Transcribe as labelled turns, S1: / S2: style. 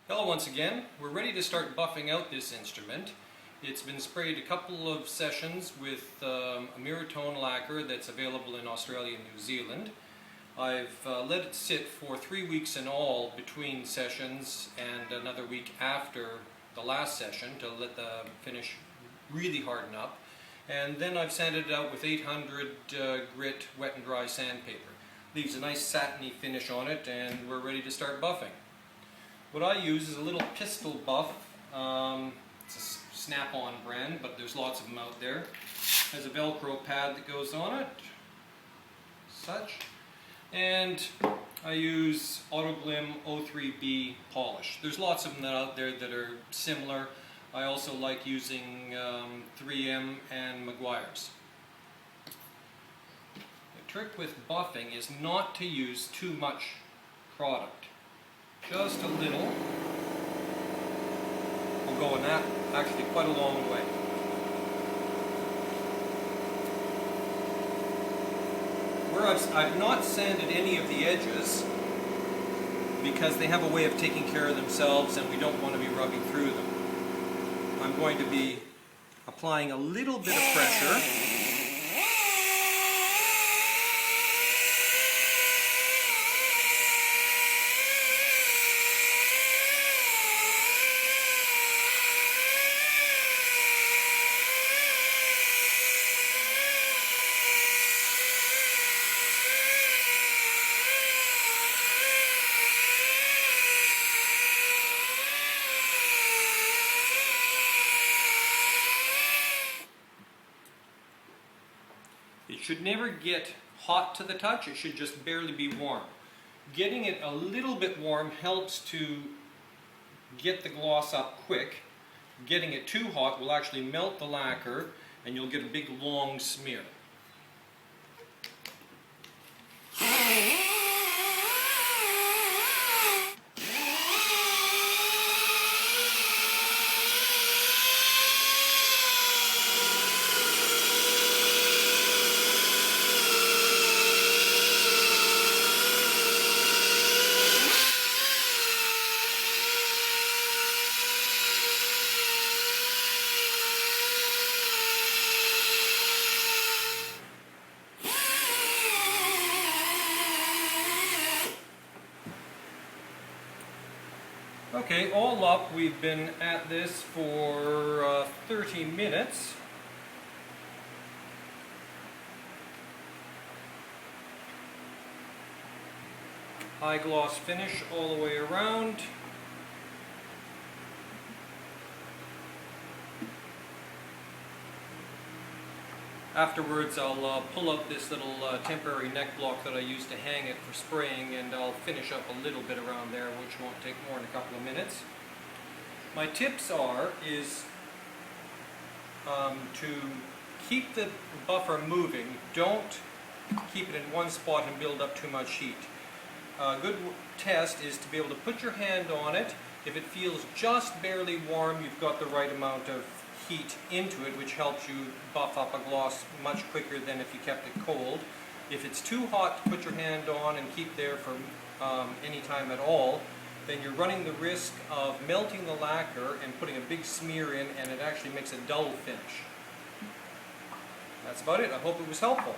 S1: Hello once again. We're ready to start buffing out this instrument. It's been sprayed a couple of sessions with a Miratone lacquer that's available in Australia and New Zealand. I've let it sit for 3 weeks in all between sessions and another week after the last session to let the finish really harden up. And then I've sanded it out with 800 grit wet and dry sandpaper. Leaves a nice satiny finish on it, and we're ready to start buffing. What I use is a little pistol buff. It's a Snap-on brand, but there's lots of them out there. Has a Velcro pad that goes on it, such. And I use Autoglim 03B polish. There's lots of them out there that are similar. I also like using 3M and Meguiar's. The trick with buffing is not to use too much product. Just a little will go in that actually quite a long way. Where I've not sanded any of the edges because they have a way of taking care of themselves and we don't want to be rubbing through them. I'm going to be applying a little bit of pressure. It should never get hot to the touch, it should just barely be warm. Getting it a little bit warm helps to get the gloss up quick. Getting it too hot will actually melt the lacquer and you'll get a big long smear. Okay, all up, we've been at this for 30 minutes. High gloss finish all the way around. Afterwards, I'll pull out this little temporary neck block that I use to hang it for spraying, and I'll finish up a little bit around there, which won't take more than a couple of minutes. My tips is to keep the buffer moving. Don't keep it in one spot and build up too much heat. A good test is to be able to put your hand on it. If it feels just barely warm, you've got the right amount of heat into it, which helps you buff up a gloss much quicker than if you kept it cold. If it's too hot to put your hand on and keep there for any time at all, then you're running the risk of melting the lacquer and putting a big smear in, and it actually makes a dull finish. That's about it. I hope it was helpful.